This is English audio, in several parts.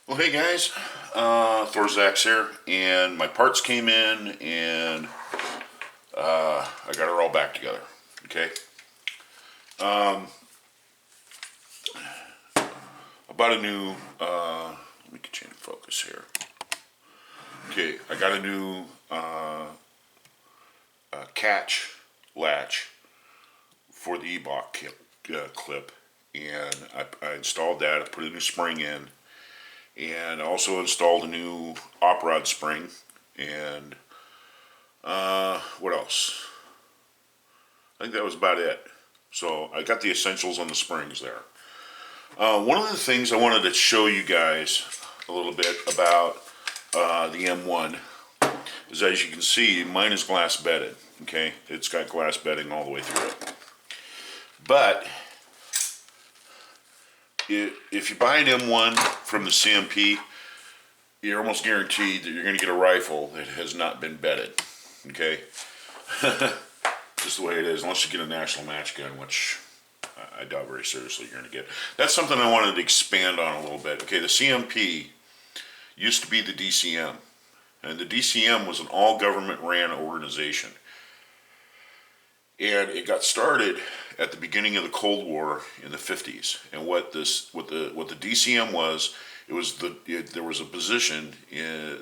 Well, hey guys, Thorzax here, and my parts came in, and I got her all back together. Okay, I bought a new. Let me change the focus here. Okay, I got a new catch latch for the E-Block clip, and I installed that. I put a new spring in, and I also installed a new op rod spring, and what else? I think that was about it. So I got the essentials on the springs there. One of the things I wanted to show you guys a little bit about the M1 is, as you can see, mine is glass bedded. Okay, it's got glass bedding all the way through it. But if you buy an M1 from the CMP, you're almost guaranteed that you're going to get a rifle that has not been bedded. Okay, just the way it is, unless you get a national match gun, which I doubt very seriously you're going to get. That's something I wanted to expand on a little bit. Okay, the CMP used to be the DCM, and the DCM was an all government ran organization, and it got started at the beginning of the Cold War in the 50s. And what the DCM was, there was a position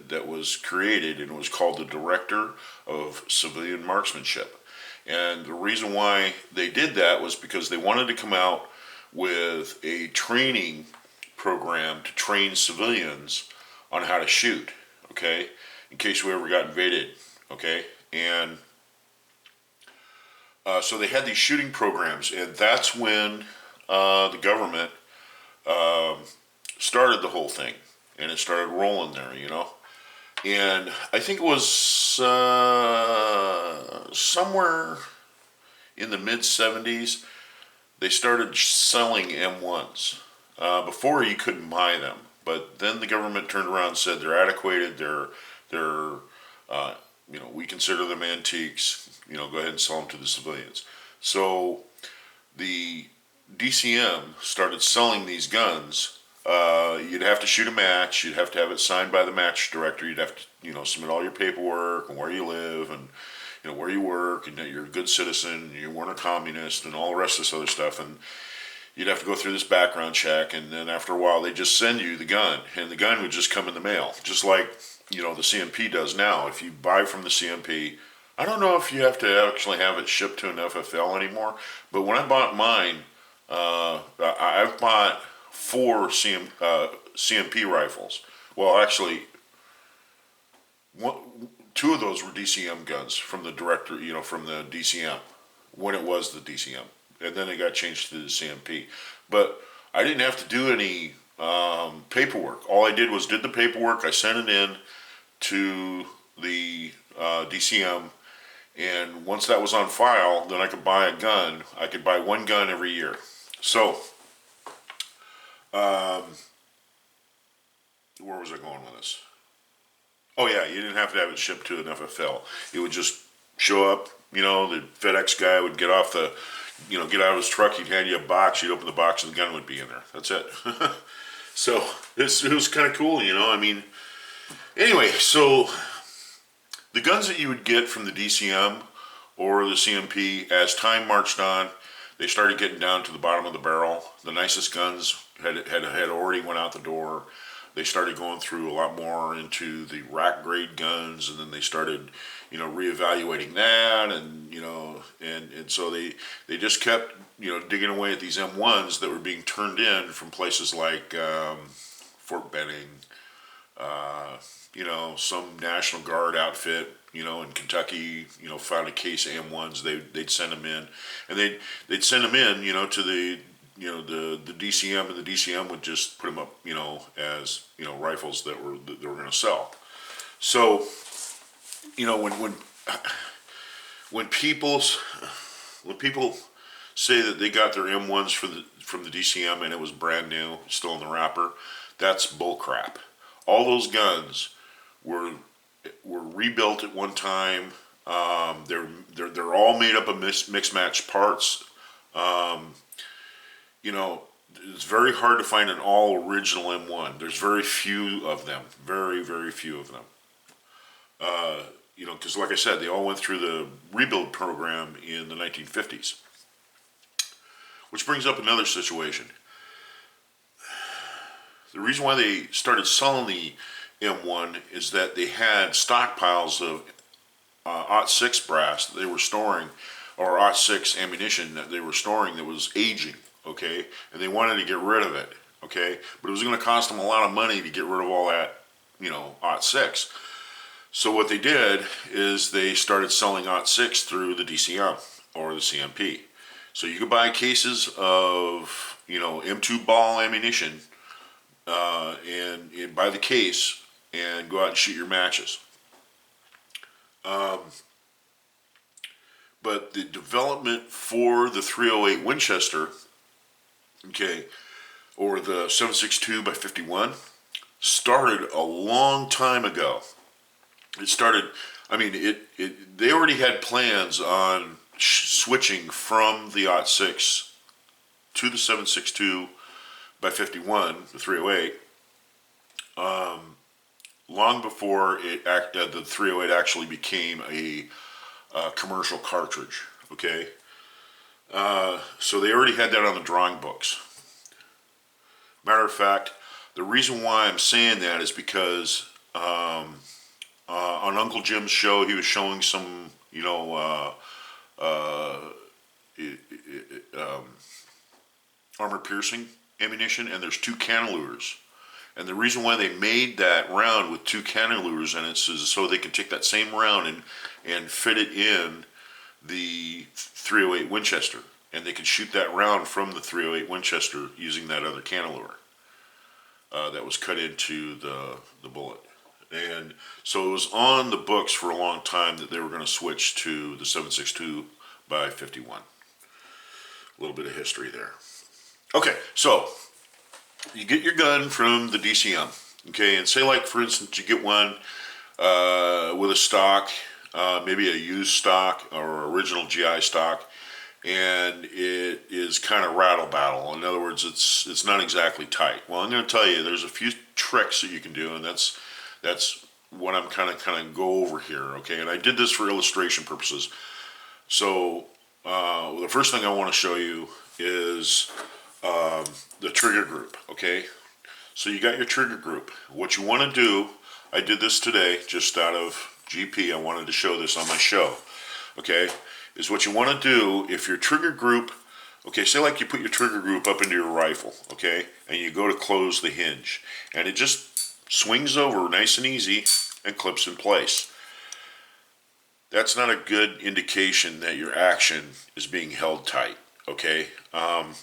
that was created, and it was called the Director of Civilian Marksmanship. And the reason why they did that was because they wanted to come out with a training program to train civilians on how to shoot, okay, in case we ever got invaded, okay. And so they had these shooting programs, and that's when the government started the whole thing, and it started rolling there. And I think it was somewhere in the mid 70s, they started selling M1s. Before you couldn't buy them, but then the government turned around and said they're antiquated, they're we consider them antiques. Go ahead and sell them to the civilians. So the DCM started selling these guns. You'd have to shoot a match. You'd have to have it signed by the match director. You'd have to, submit all your paperwork and where you live and, where you work and that you're a good citizen, you weren't a communist and all the rest of this other stuff. And you'd have to go through this background check. And then after a while, they just send you the gun, and the gun would just come in the mail, just like, the CMP does now. If you buy from the CMP, I don't know if you have to actually have it shipped to an FFL anymore, but when I bought mine, I've bought four CMP rifles. Well, actually, two of those were DCM guns from the director, from the DCM, when it was the DCM. And then it got changed to the CMP. But I didn't have to do any paperwork. All I did was did the paperwork. I sent it in to the DCM, and once that was on file, then I could buy a gun. I could buy one gun every year. So, where was I going with this? Oh yeah, you didn't have to have it shipped to an FFL. It would just show up. The FedEx guy would get off get out of his truck. He'd hand you a box. You'd open the box, and the gun would be in there. That's it. So it was kind of cool. Anyway, so the guns that you would get from the DCM or the CMP, as time marched on, they started getting down to the bottom of the barrel. The nicest guns had already went out the door. They started going through a lot more into the rack grade guns, and then they started, reevaluating that, and so they just kept, digging away at these M1s that were being turned in from places like Fort Benning, some National Guard outfit, in Kentucky, found a case of M1s. They'd send them in, and they'd send them in, to the the DCM, and the DCM would just put them up, as rifles that were going to sell. So, when people say that they got their M1s from the DCM and it was brand new, still in the wrapper, that's bull crap. All those guns were rebuilt at one time. They're all made up of mixed match parts. it's very hard to find an all original M1. There's very few of them, very, very few of them. Because like I said, they all went through the rebuild program in the 1950s. Which brings up another situation. The reason why they started selling the M1 is that they had stockpiles of .6 brass that they were storing, or .6 ammunition that they were storing that was aging, okay? And they wanted to get rid of it, okay? But it was going to cost them a lot of money to get rid of all that, .6. So what they did is they started selling .6 through the DCM or the CMP. So you could buy cases of, M2 ball ammunition and buy the case and go out and shoot your matches. But the development for the 308 Winchester, okay, or the 7.62 by 51, started a long time ago. It started, they already had plans on switching from the .6 to the 7.62 by 51, the 308, long before the 308 actually became a commercial cartridge, okay? So they already had that on the drawing books. Matter of fact, the reason why I'm saying that is because on Uncle Jim's show, he was showing some, armor piercing ammunition, and there's two cantilevers. And the reason why they made that round with two cantilevers in it is so they can take that same round and fit it in the 308 Winchester. And they can shoot that round from the 308 Winchester using that other cantilever that was cut into the bullet. And so it was on the books for a long time that they were going to switch to the 7.62 by 51. A little bit of history there. Okay, so you get your gun from the DCM, okay, and say like for instance you get one with a stock, maybe a used stock or original GI stock, and it is kind of rattle battle. In other words, it's not exactly tight. Well, I'm going to tell you, there's a few tricks that you can do, and that's what I'm kind of go over here, okay? And I did this for illustration purposes. So the first thing I want to show you is the trigger group, okay? So you got your trigger group. What you want to do, I did this today just out of GP. I wanted to show this on my show, okay? Is what you want to do if your trigger group, okay, say like you put your trigger group up into your rifle, okay, and you go to close the hinge, and it just swings over nice and easy and clips in place. That's not a good indication that your action is being held tight, okay?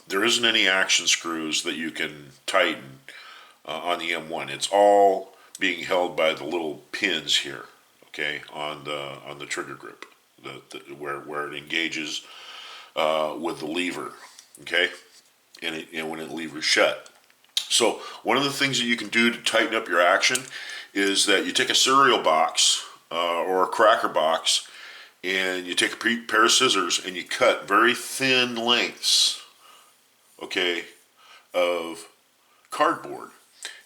There isn't any action screws that you can tighten on the M1. It's all being held by the little pins here, okay, on the trigger group, where it engages with the lever, okay, and when it levers shut. So one of the things that you can do to tighten up your action is that you take a cereal box or a cracker box, and you take a pair of scissors and you cut very thin lengths, okay, of cardboard.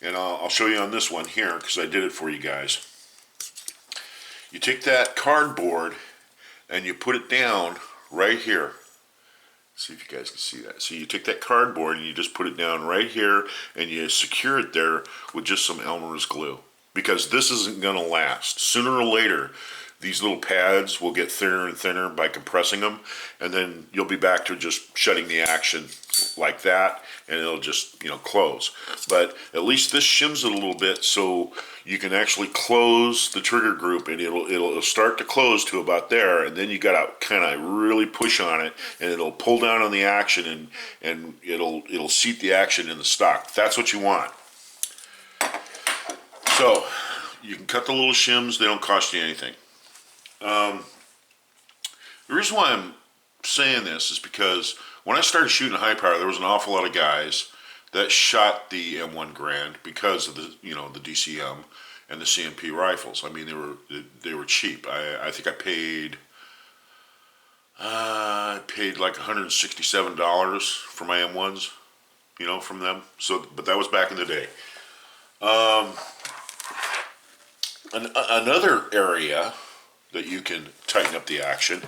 And I'll show you on this one here because I did it for you guys. You take that cardboard and you put it down right here. See if you guys can see that. So you take that cardboard and you just put it down right here and you secure it there with just some Elmer's glue, because this isn't going to last. Sooner or later, these little pads will get thinner and thinner by compressing them, and then you'll be back to just shutting the action like that, and it'll just, close. But at least this shims it a little bit so you can actually close the trigger group, and it'll start to close to about there, and then you gotta kind of really push on it, and it'll pull down on the action, and it'll seat the action in the stock. That's what you want. So you can cut the little shims; they don't cost you anything. The reason why I'm saying this is because when I started shooting high power, there was an awful lot of guys that shot the M1 Grand because of the the DCM and the CMP rifles. I mean, they were cheap. I think I paid like $167 for my M1s. from them. So, but that was back in the day. Another area that you can tighten up the action,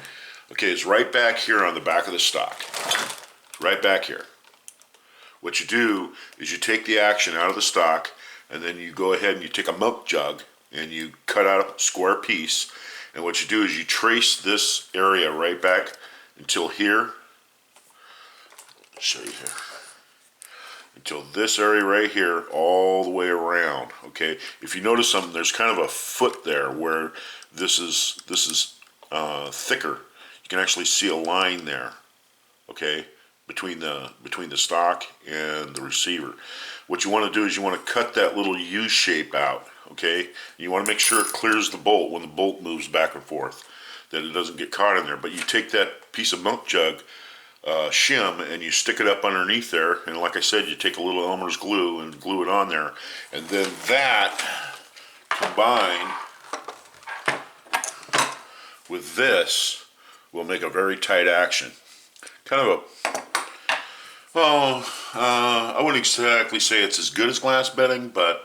okay, is right back here on the back of the stock. Right back here. What you do is you take the action out of the stock, and then you go ahead and you take a milk jug and you cut out a square piece. And what you do is you trace this area right back until here. I'll show you here. Until this area right here, all the way around. Okay. If you notice something, there's kind of a foot there where this is thicker. You can actually see a line there. Okay. Between the stock and the receiver. What you want to do is you want to cut that little U shape out, okay? You want to make sure it clears the bolt when the bolt moves back and forth, that it doesn't get caught in there. But you take that piece of milk jug shim and you stick it up underneath there, and like I said, you take a little Elmer's glue and glue it on there, and then that combined with this will make a very tight action. Kind of a I wouldn't exactly say it's as good as glass bedding, but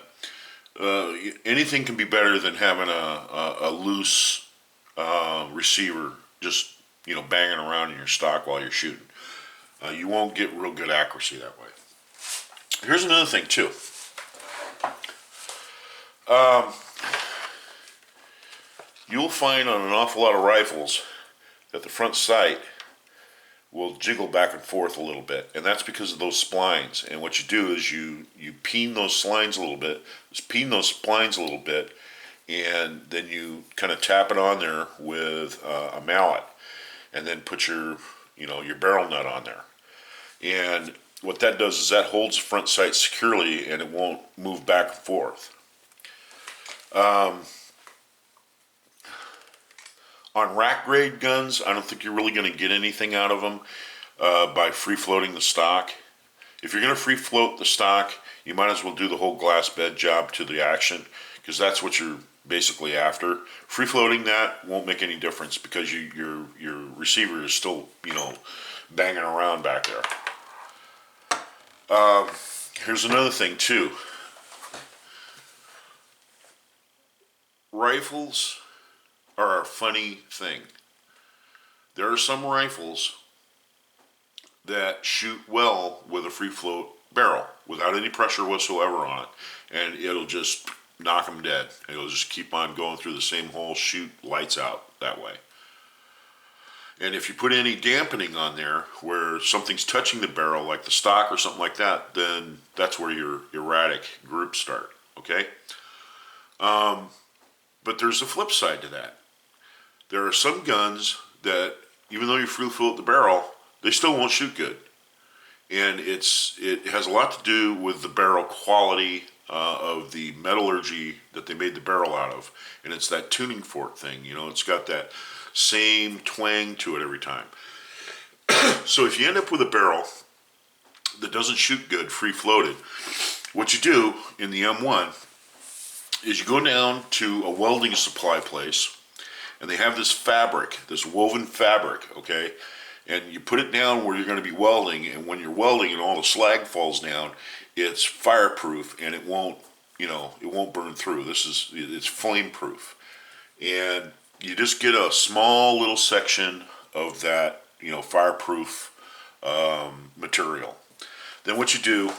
anything can be better than having a loose receiver just banging around in your stock while you're shooting. You won't get real good accuracy that way. Here's another thing too. You'll find on an awful lot of rifles that the front sight will jiggle back and forth a little bit, and that's because of those splines. And what you do is you peen those splines a little bit, and then you kind of tap it on there with a mallet, and then put your barrel nut on there. And what that does is that holds the front sight securely, and it won't move back and forth. On rack grade guns, I don't think you're really going to get anything out of them by free floating the stock. If you're going to free float the stock, you might as well do the whole glass bed job to the action, because that's what you're basically after. Free floating that won't make any difference because your receiver is still banging around back there. Here's another thing too. Rifles are a funny thing. There are some rifles that shoot well with a free float barrel without any pressure whatsoever on it, and it'll just knock them dead. It'll just keep on going through the same hole, shoot lights out that way. And if you put any dampening on there where something's touching the barrel, like the stock or something like that, then that's where your erratic groups start, okay? But there's a flip side to that. There are some guns that, even though you free float the barrel, they still won't shoot good. And it has a lot to do with the barrel quality of the metallurgy that they made the barrel out of. And it's that tuning fork thing, it's got that same twang to it every time. So if you end up with a barrel that doesn't shoot good, free floated, what you do in the M1 is you go down to a welding supply place, and they have this fabric, this woven fabric, okay? And you put it down where you're going to be welding, and when you're welding and all the slag falls down, it's fireproof and it won't burn through. It's flame proof. And you just get a small little section of that, fireproof material. Then what you do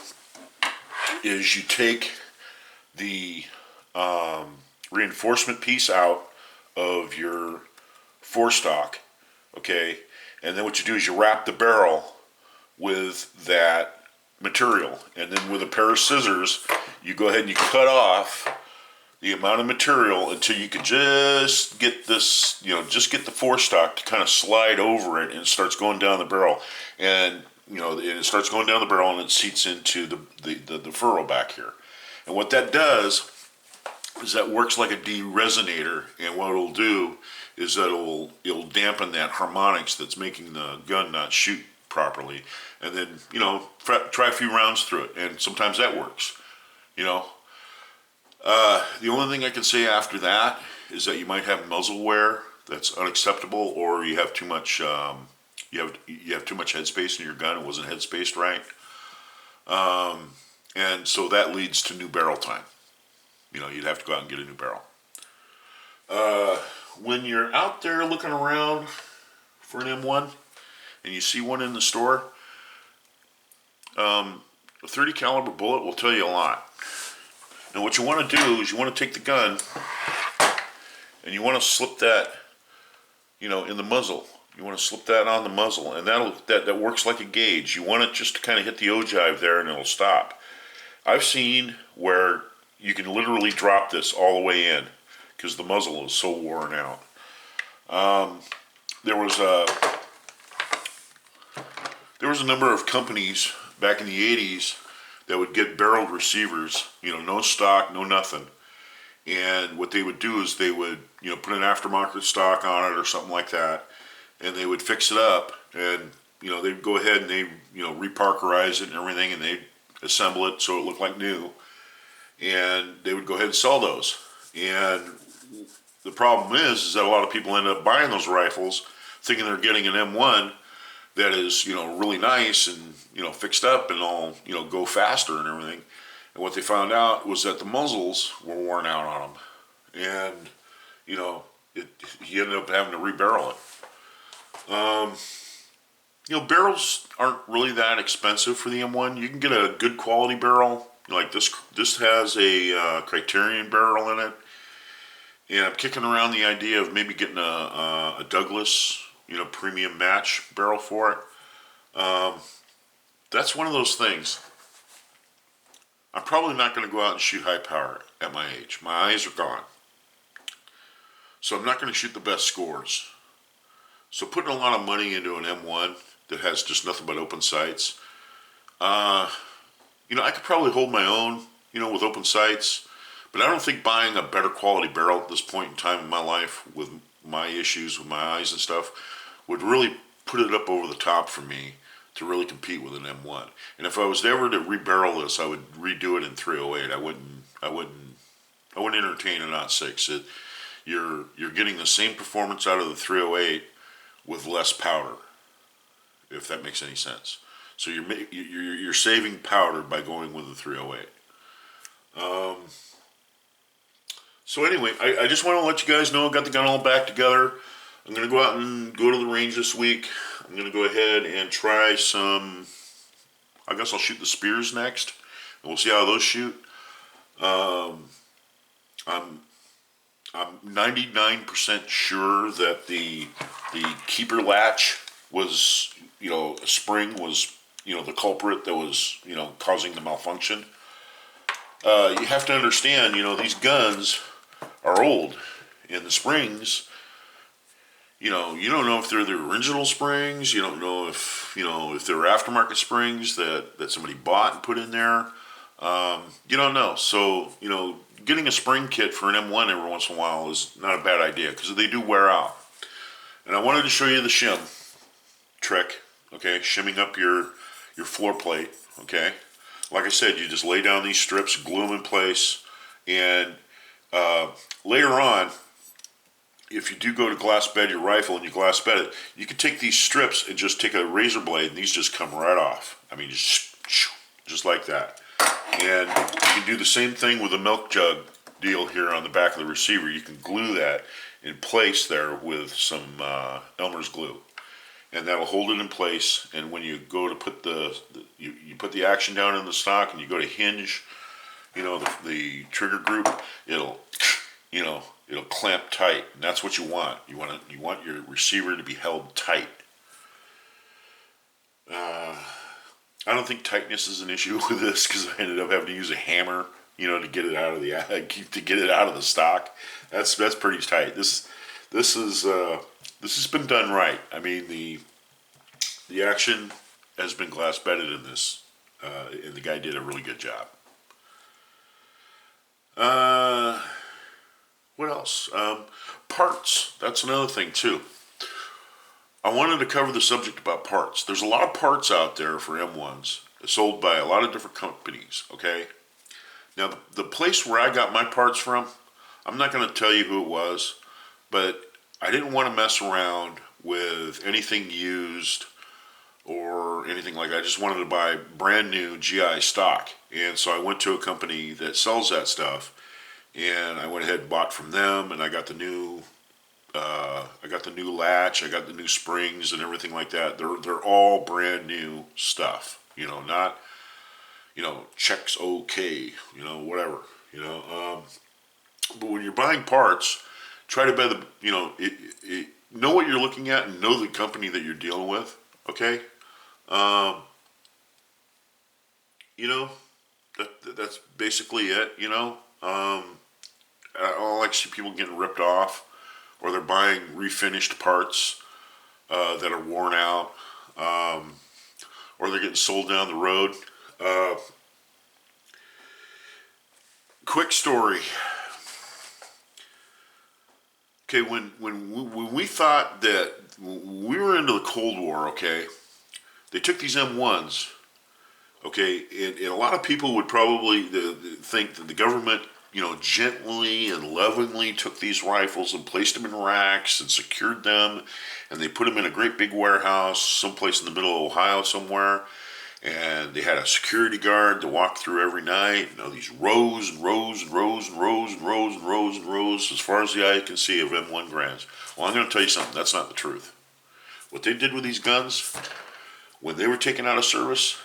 is you take the reinforcement piece out of your forestock, okay? And then what you do is you wrap the barrel with that material, and then with a pair of scissors, you go ahead and you cut off the amount of material until you can just get this, just get the forestock to kind of slide over it, and it starts going down the barrel, and it starts going down the barrel, and it seats into the furrow back here. And what that does is that works like a de-resonator, and what it'll do is that it'll dampen that harmonics that's making the gun not shoot properly, and then try a few rounds through it, and sometimes that works. The only thing I can say after that is that you might have muzzle wear that's unacceptable, or you have too much you have too much headspace in your gun. It wasn't headspaced right. And so that leads to new barrel time. You'd have to go out and get a new barrel. When you're out there looking around for an M1 and you see one in the store, a 30 caliber bullet will tell you a lot. And what you want to do is you want to take the gun and you want to slip that, in the muzzle. You want to slip that on the muzzle, and that works like a gauge. You want it just to kind of hit the ogive there, and it'll stop. I've seen where you can literally drop this all the way in because the muzzle is so worn out. There was a number of companies back in the 80s that would get barreled receivers, no stock, no nothing. And what they would do is they would, put an aftermarket stock on it or something like that, and they would fix it up, and, they'd go ahead and they, reparkerize it and everything, and they'd assemble it so it looked like new, and they would go ahead and sell those. And the problem is that a lot of people end up buying those rifles thinking they're getting an M1 that is, really nice and, fixed up and all, go faster and everything. And what they found out was that the muzzles were worn out on them. And, he ended up having to rebarrel it. Barrels aren't really that expensive for the M1. You can get a good quality barrel. Like this has a Criterion barrel in it. And I'm kicking around the idea of maybe getting a Douglas, premium match barrel for it. That's one of those things. I'm probably not going to go out and shoot high power at my age. My eyes are gone. So I'm not going to shoot the best scores. So putting a lot of money into an M1 that has just nothing but open sights, I could probably hold my own, with open sights. But I don't think buying a better quality barrel at this point in time in my life with my issues with my eyes and stuff would really put it up over the top for me to really compete with an M1. And if I was ever to rebarrel this, I would redo it in 308. I wouldn't entertain a 0.6. You're getting the same performance out of the 308 with less powder, if that makes any sense. So you're saving powder by going with the 308. So anyway, I just want to let you guys know I got the gun all back together. I'm going to go out and go to the range this week. I'm going to go ahead and try some, I guess I'll shoot the Spears next, and we'll see how those shoot. I'm 99% sure that the keeper latch was, a spring was, the culprit that was, causing the malfunction. You have to understand, these guns are old, and the springs, you don't know if they're the original springs. You don't know if they're aftermarket springs that somebody bought and put in there. You don't know. So, getting a spring kit for an M1 every once in a while is not a bad idea because they do wear out. And I wanted to show you the shim trick, okay? Shimming up your floor plate, okay? Like I said, you just lay down these strips, glue them in place, and later on, if you do go to glass bed your rifle and you glass bed it, you can take these strips and just take a razor blade and these just come right off. I mean, just like that. And you can do the same thing with a milk jug deal here on the back of the receiver. You can glue that in place there with some Elmer's glue. And that'll hold it in place. And when you go to put you put the action down in the stock and you go to hinge, the trigger group, it'll clamp tight, and that's what you want. You want your receiver to be held tight. I don't think tightness is an issue with this because I ended up having to use a hammer, to get it out of the stock. That's pretty tight. This has been done right. I mean the action has been glass bedded in this, and the guy did a really good job. What else? Parts. That's another thing too. I wanted to cover the subject about parts. There's a lot of parts out there for M1s sold by a lot of different companies, okay? Now, the place where I got my parts from, I'm not going to tell you who it was, but I didn't want to mess around with anything used or anything like that. I just wanted to buy brand new GI stock. And so I went to a company that sells that stuff, and I went ahead and bought from them, and I got the new latch, I got the new springs and everything like that. They're all brand new stuff. Not checks okay, whatever. But when you're buying parts, try to buy know what you're looking at and know the company that you're dealing with. Okay, um, you know that's basically it. I don't like to see people getting ripped off, or they're buying refinished parts that are worn out, or they're getting sold down the road. Uh, Quick story. Okay, when we thought that we were into the Cold War, okay, they took these M1s, okay, and a lot of people would probably think that the government, gently and lovingly took these rifles and placed them in racks and secured them, and they put them in a great big warehouse someplace in the middle of Ohio somewhere, and they had a security guard to walk through every night. These rows and rows and rows and rows and rows and rows and rows, as far as the eye can see, of M1 Grands. Well, I'm going to tell you something. That's not the truth. What they did with these guns, when they were taken out of service,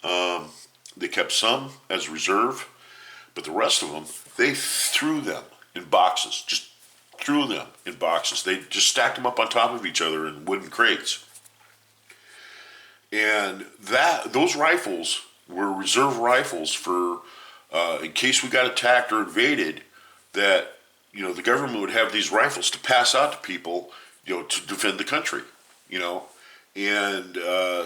they kept some as reserve, but the rest of them, they threw them in boxes. Just threw them in boxes. They just stacked them up on top of each other in wooden crates. And those rifles were reserve rifles for in case we got attacked or invaded. That the government would have these rifles to pass out to people, to defend the country. And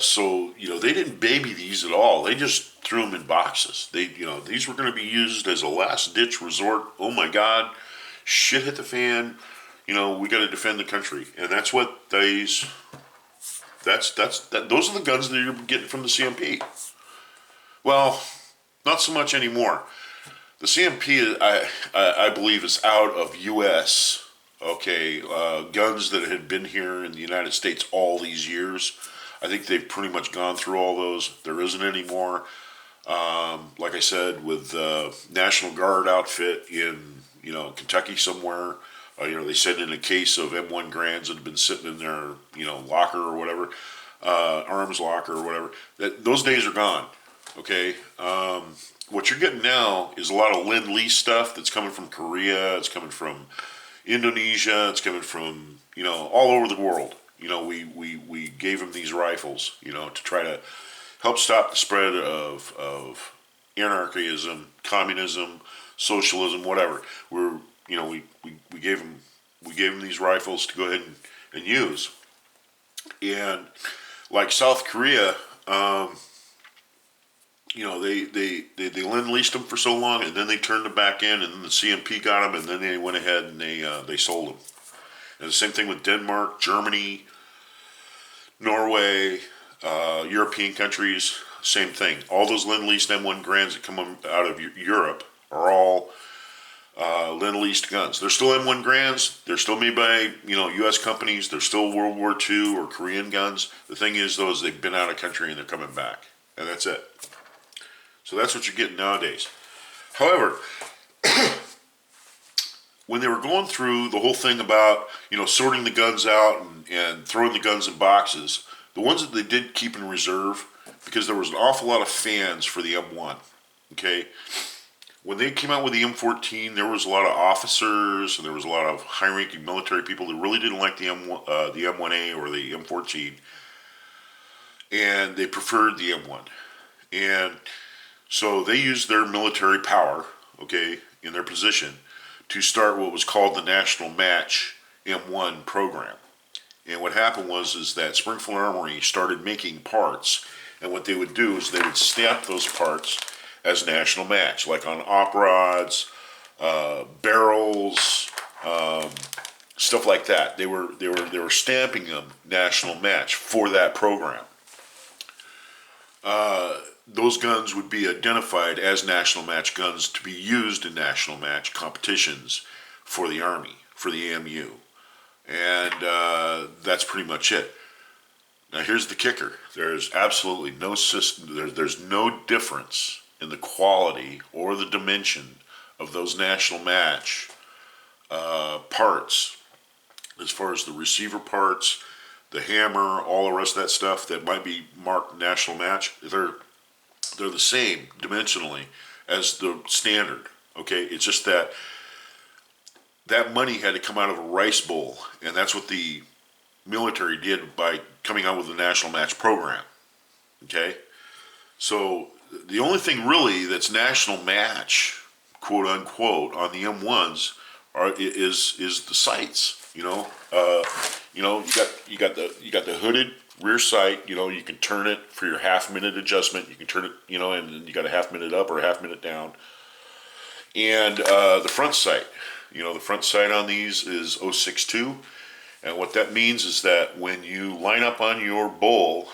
so they didn't baby these at all. They just threw them in boxes. These were going to be used as a last ditch resort. Oh my God, shit hit the fan. We got to defend the country, and that's what these. Those are the guns that you're getting from the CMP. Well, not so much anymore. The CMP, I believe, is out of U.S. Okay, guns that had been here in the United States all these years. I think they've pretty much gone through all those. There isn't any more. Like I said, with National Guard outfit in Kentucky somewhere. They said in a case of M1 Grands that had been sitting in their, locker or whatever, arms locker or whatever. Those days are gone. Okay. What you're getting now is a lot of Lend-Lease stuff that's coming from Korea. It's coming from Indonesia. It's coming from all over the world. We gave them these rifles, to try to help stop the spread of anarchism, communism, socialism, whatever. We gave them these rifles to go ahead and use, and like South Korea, they Lend-Leased them for so long, and then they turned them back in, and then the CMP got them, and then they went ahead and they sold them. And the same thing with Denmark, Germany, Norway, European countries, same thing. All those Lend-Leased M1 Grands that come out of Europe are all Lend-Leased guns. They're still M1 Grands. They're still made by U.S. companies. They're still World War II or Korean guns. The thing is, though, is they've been out of country and they're coming back, and that's it. So that's what you're getting nowadays. However, when they were going through the whole thing about sorting the guns out and throwing the guns in boxes, the ones that they did keep in reserve, because there was an awful lot of fans for the M1. Okay. When they came out with the M14, there was a lot of officers and there was a lot of high-ranking military people that really didn't like the M1A or the M14, and they preferred the M1. And so they used their military power, okay, in their position, to start what was called the National Match M1 program. And what happened is that Springfield Armory started making parts, and what they would do is they would stamp those parts as National Match, like on op rods, barrels, stuff like that. They were stamping them National Match for that program. Those guns would be identified as National Match guns to be used in National Match competitions for the Army, for the AMU. And that's pretty much it. Now here's the kicker. There's absolutely no system, there's no difference in the quality or the dimension of those national match parts, as far as the receiver parts, the hammer, all the rest of that stuff that might be marked national match. They're the same dimensionally as the standard. Okay, it's just that money had to come out of a rice bowl, and that's what the military did by coming out with the national match program. Okay, so the only thing really that's national match, quote unquote, on the M1s is the sights. You got the hooded rear sight. You can turn it for your half-minute adjustment. You can turn it, and then you got a half-minute up or a half-minute down. And the front sight. The front sight on these is 062. And what that means is that when you line up on your bowl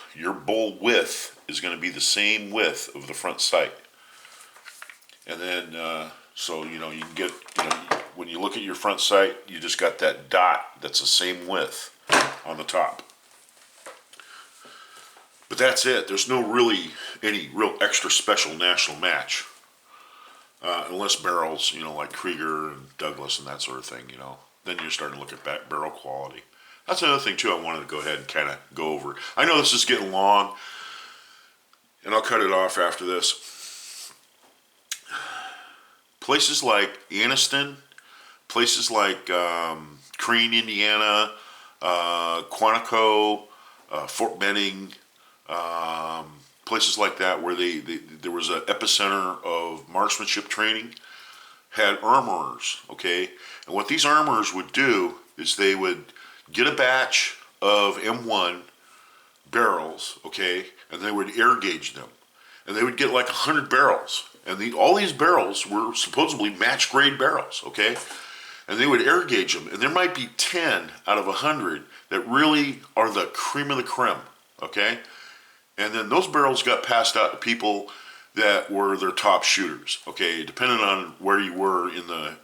width is going to be the same width of the front sight. And then, so, you can get, when you look at your front sight, you just got that dot that's the same width on the top. But that's it. There's no really any real extra special national match. Unless barrels, like Krieger and Douglas and that sort of thing, then you're starting to look at barrel quality. That's another thing too I wanted to go ahead and kind of go over. I know this is getting long, and I'll cut it off after this. Places like Anniston, places like Crane, Indiana, Quantico, Fort Benning, places like that where there was an epicenter of marksmanship training, had armorers, okay? And what these armorers would do is they would get a batch of M1 barrels, okay, and they would air gauge them. And they would get like 100 barrels. And all these barrels were supposedly match grade barrels, okay? And they would air gauge them. And there might be 10 out of 100 that really are the cream of the creme, okay? And then those barrels got passed out to people that were their top shooters, okay, depending on where you were in the,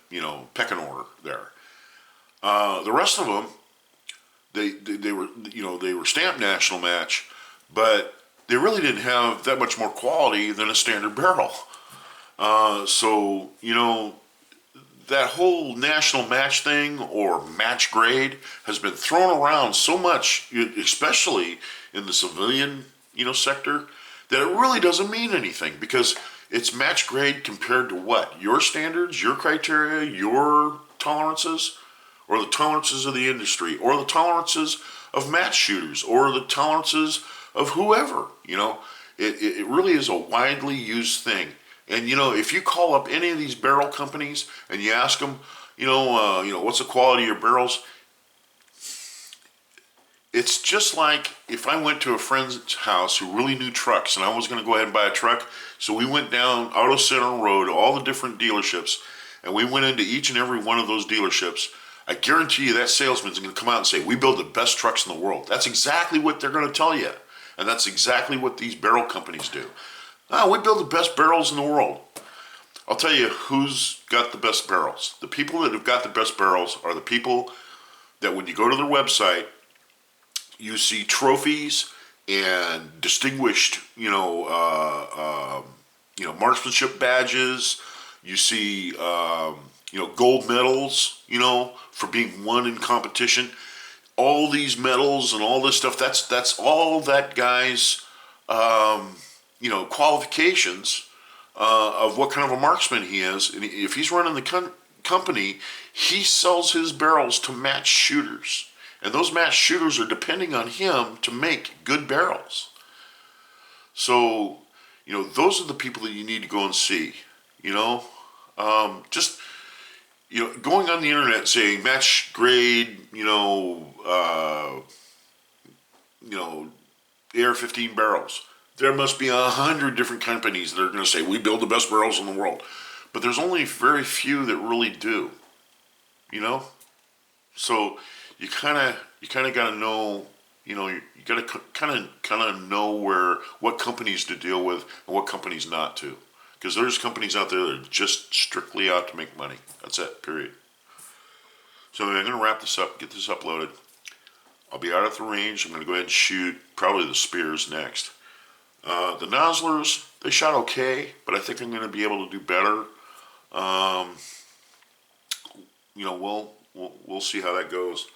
pecking order there. The rest of them, they were stamped national match, but they really didn't have that much more quality than a standard barrel. So, that whole national match thing or match grade has been thrown around so much, especially in the civilian, sector, that it really doesn't mean anything because it's match grade compared to what? Your standards, your criteria, your tolerances, or the tolerances of the industry, or the tolerances of match shooters, or the tolerances of whoever, It really is a widely used thing. And, if you call up any of these barrel companies and you ask them, what's the quality of your barrels? It's just like if I went to a friend's house who really knew trucks and I was going to go ahead and buy a truck. So we went down Auto Center Road, all the different dealerships, and we went into each and every one of those dealerships. I guarantee you that salesman's going to come out and say, we build the best trucks in the world. That's exactly what they're going to tell you. And that's exactly what these barrel companies do. We build the best barrels in the world. I'll tell you who's got the best barrels. The people that have got the best barrels are the people that when you go to their website, you see trophies and distinguished, marksmanship badges. You see, gold medals, for being won in competition. All these medals and all this stuff. That's all that guy's, qualifications of what kind of a marksman he is. And if he's running the company, he sells his barrels to match shooters. And those match shooters are depending on him to make good barrels. So, those are the people that you need to go and see. Going on the internet saying match grade, AR-15 barrels. There must be 100 different companies that are going to say we build the best barrels in the world, but there's only very few that really do. So you kind of got to know, you got to kind of know what companies to deal with and what companies not to, because there's companies out there that are just strictly out to make money. That's it. Period. So I'm going to wrap this up, get this uploaded. I'll be out at the range. I'm going to go ahead and shoot probably the spears next. The nozzlers, they shot okay, but I think I'm going to be able to do better. We'll see how that goes.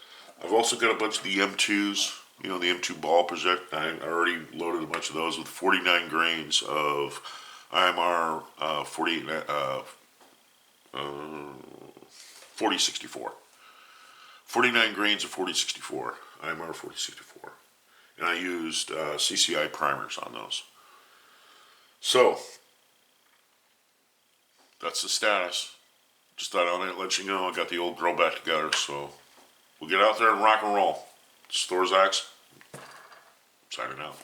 I've also got a bunch of the M2s, the M2 ball project. I already loaded a bunch of those with 49 grains of IMR 4064. 49 grains of 4064, IMR 4064. And I used CCI primers on those. So, that's the status. Just thought I'd let you know I got the old girl back together, so we'll get out there and rock and roll. It's Thorzax, signing out.